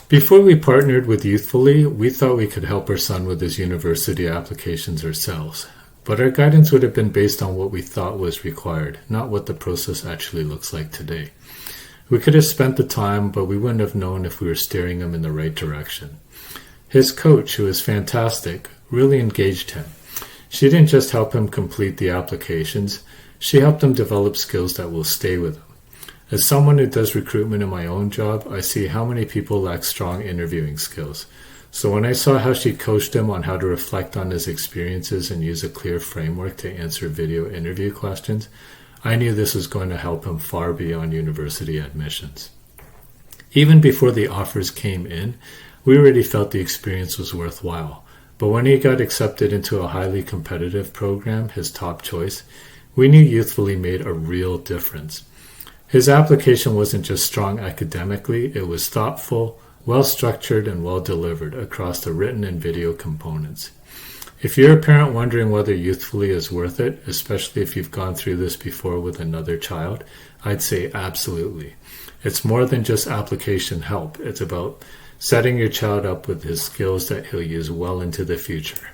Before we partnered with Youthfully, we thought we could help our son with his university applications ourselves. But our guidance would have been based on what we thought was required, not what the process actually looks like today. We could have spent the time, but we wouldn't have known if we were steering him in the right direction. His coach, who is fantastic, really engaged him. She didn't just help him complete the applications, she helped him develop skills that will stay with him. As someone who does recruitment in my own job, I see how many people lack strong interviewing skills. So when I saw how she coached him on how to reflect on his experiences and use a clear framework to answer video interview questions, I knew this was going to help him far beyond university admissions. Even before the offers came in, we already felt the experience was worthwhile. But when he got accepted into a highly competitive program, his top choice, we knew Youthfully made a real difference. His application wasn't just strong academically, it was thoughtful, well-structured, and well-delivered across the written and video components. If you're a parent wondering whether Youthfully is worth it, especially if you've gone through this before with another child, I'd say absolutely. It's more than just application help. It's about setting your child up with his skills that he'll use well into the future.